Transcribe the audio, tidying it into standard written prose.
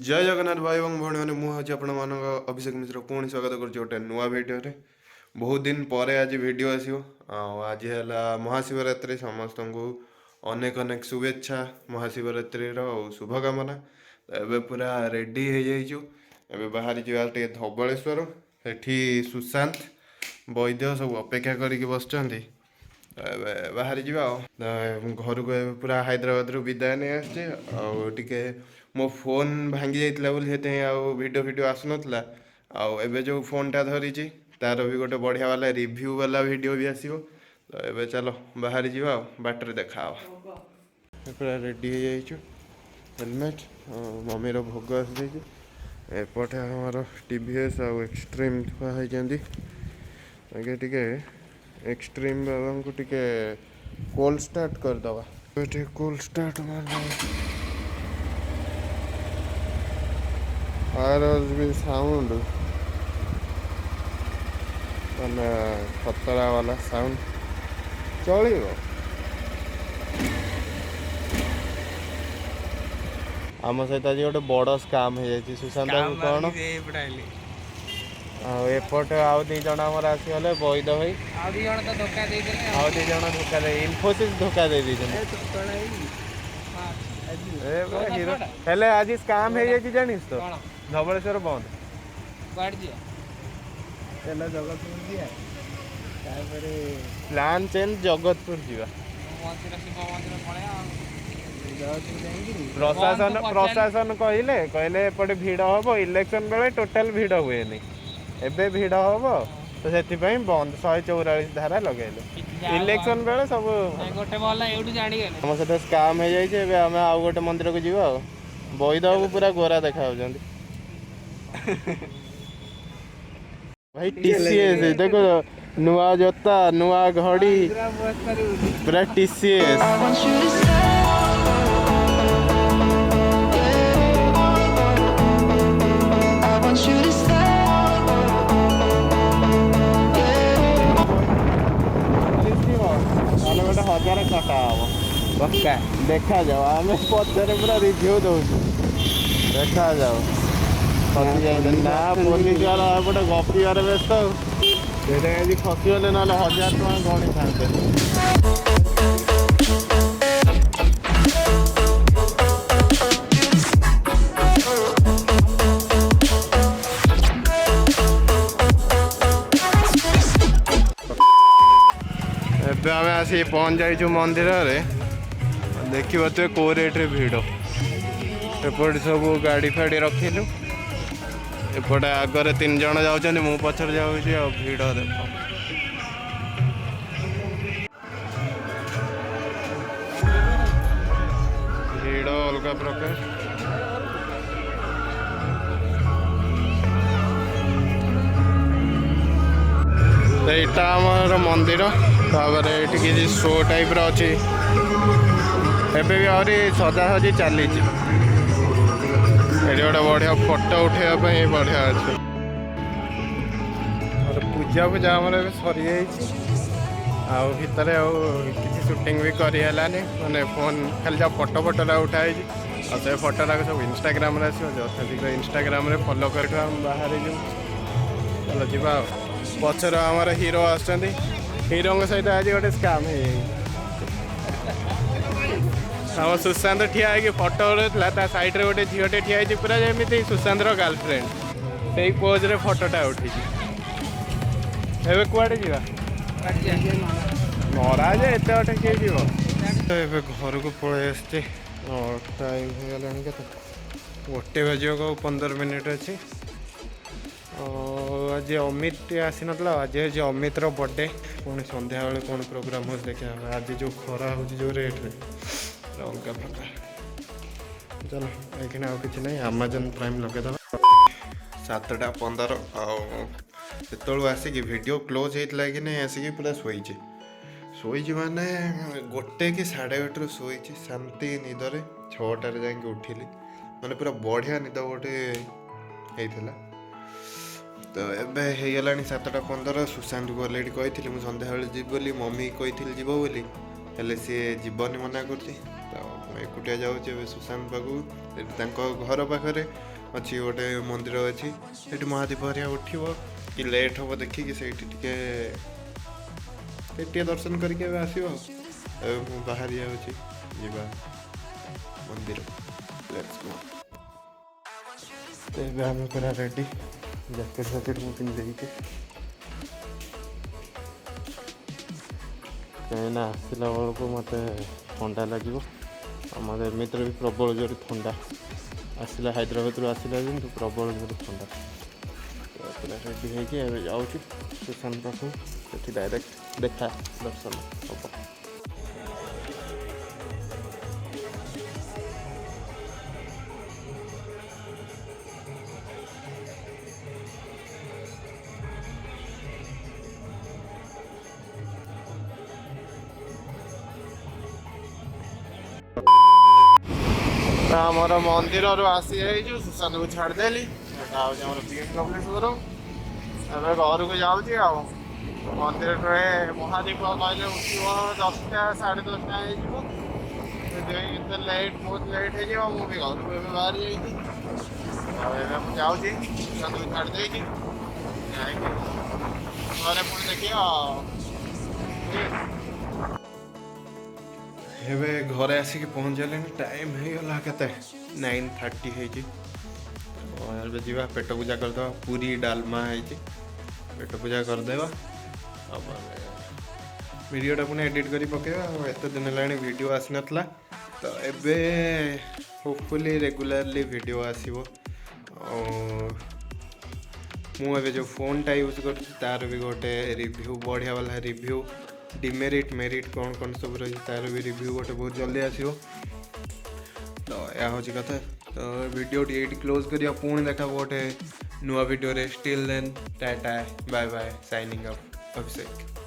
जय जगन्नाथ भाई और भौणी मैंने मुझे आपण अभिषेक मिश्र पुणी स्वागत कर गोटे नुआ भिडियो बहुत दिन पर आज भिड आसो आज है महाशिवरात्रि समस्त को अनेक अनेक शुभेच्छा महाशिवरात्रि शुभकामना एबे पूरा रेडी हो जाइछु एबे बाहर जावा टे धवलेश्वर सेठी सुशांत वैद्य सब अपेक्षा करके बसचंदी बाहर जा घर को पूरा हैदराबाद रू विदाय नहीं आसचे मो फोन भांगी जाइए बोली वीडियो वीडियो आसुनला आबे जो फोनटा धरी तार भी गोटे बढ़िया वाला रिव्यू वाला वीडियो भी आसो तो ये चलो बाहर जा बाटर देखा पूरा रेडी हो जाइए हेलमेट मम्मी भोग आसी एपटे आमर टीवीएस आउ एक्सट्रीम थुआई आगे टे एक्सट्रीम बाबा को टिके कोल्ड स्टार्ट करदे कोल्ड स्टार्ट साउंड मैंने खतरा वाला साउंड चलो आम सहित आज गोटे बड़ स्काम हो जाए सुशांत कौन एपटे आउ दी जन आमर आसीगले वैद भाई आउ दी जन धोखा दे इनफोसिस धोखा दे हेले आज स्काम हो जाए जानिस तो धवलेश्वर बंद प्लान चेंज जगतपुर जीवा प्रशासन प्रशासन कहले कहले एपटे भिड़ हम इलेक्शन बेले टोटाल भिड़ हुए नहीं एबे भिड़ हम तो से बंद 144 धारा लगेले इलेक्शन बेले सब आम सहित स्काम हो जाए आम आउ गोटे मंदिर को जीवा वैद को पूरा गोरा देखा भाई टीसीएस देखो नुआ जोता नुआ घड़ी पूरा टीसीएस हजार कटा हम पक्का देखा जाओ आम पचर पूरा रिव्यू दौर देखा जाओ ना पुलिस वाला गोटे गपिबार व्यस्त आज फसीगले ना 1000 टଙ୍କା गणी था आम आसी पहुँच जाइए मंदिर देखिए तो कौ रेट्रे भिड़ एपटे सब गाड़ी फाड़ी रखिलु एपटे आगे 3 जन जाऊँ मु पछर जाऊँ भिड़ देख भिड़ अलग प्रकार एटा आमर मंदिर तापर ये किसी शो टाइप अच्छी एबे भी आहरी सजासजी चली गोटे बढ़िया फोटो उठाइवाई बढ़िया अच्छे पूजा पूजा आमर सरी भितर किसी शूटिंग भी करलानी माने फोन खाली जहाँ फोटो फोटोटा उठाई से फोटोटा सब इंस्टाग्राम जथा शीघ्र इंस्टाग्राम फॉलो कर बाहर चलो जीवा पचर आमर हीरो आसुँच हीरो सहित आज गोटे स्काम आम सुशांत ठिया फोटो उठा साइड्रे गोटे झीटे ठिया पूरा जमी सुशांत गर्लफ्रेंड से पोज्रे फोटोटा उठी कड़े जा नराज एत बाटे किए जीव घर को पलि आसचे टाइम हो गलानी के 1 बजे 15 मिनिट अच्छी आज अमित आसी ना आज हूँ अमित बर्थडे पुणी संध्या बेले कौन प्रोग्राम हो देखा आज जो खरा हो जो रेट्रे अलग प्रकार चलो ये आउ कि ना अमेजन प्राइम लगे 7:15 आतु आसिक वीडियो क्लोज होता कि नहीं आसिक पूरा शोची माने 1 कि 8:30 शोई शांति निदरे 6टार जाकि उठिली माने पूरा बढ़िया निद गोटे होता तो एबे हो गला 7:15 सुशांत को अलरेडी कही मुझे सन्ध्या जी बोली मम्मी कही जीव बोली हेले सी जीवनी मना कर तो एकुटिया जाऊँ सुशांत पाखु घर पाखे अच्छी गोटे मंदिर अच्छी ये महादीप हरिया उठो कि लेट हम देखिकी से दर्शन करके आसो बाहरी जाऊँगी जीवा मंदिर लेट्स गो। तो आम पूरा रेडी जैकेट फैकेट मुझे पिंधे कहीं आसला बेलू मत ठंडा लगे मत एमती भी प्रबल जोर ठंडा आसला हैदराबाद आसला कि प्रबल जोर ठंडा पूरा रेडी होगी जाऊँ स्टेशन पाखु से डायरेक्ट देखा दर्शन हम। आमर मंदिर आसी सुशांत को छाड़देली घर को जाऊँगी मंदिर महादीप कहले उठो 10टा 10:30 हो लेट बहुत लेट हो मुझे घर को बाहर जाऊँगी सुशांत को छाड़दे घरे पुणी देखिए ଏବେ ଘରେ ଆସିକି ପହଞ୍ଚିଗଲେଣି ଟାଇମ୍ ହେଇଗଲା କେତେ 9:30 ହେଇଛି। ଏବେ ଯିବା ପେଟ ପୂଜା କରିଦେବା ପୁରୀ ଡାଲମା ହେଇଛି ପେଟ ପୂଜା କରିଦେବା ଭିଡ଼ିଓଟା ପୁଣି ଏଡ଼ିଟ୍ କରି ପକେଇବା ଏତେ ଦିନ ହେଲାଣି ଭିଡ଼ିଓ ଆସିନଥିଲା ତ ଏବେ ହୋପଫୁଲି ରେଗୁଲାରଲି ଭିଡ଼ିଓ ଆସିବ। ମୁଁ ଏବେ ଯେଉଁ ଫୋନ୍ଟା ୟୁଜ୍ କରୁଛି ତାର ବି ଗୋଟେ ରିଭ୍ୟू ବଢ଼ିଆ वाला रिव्यू डिमेरिट मेरिट कौन कौन सब रही तार भी रिव्यू गोटे बहुत जल्दी आसो। तो यह हूँ कथा तो वीडियो ये क्लोज करिया पुणी देखा गोटे नुआ वीडियो रे still then tata bye bye signing off अभिषेक।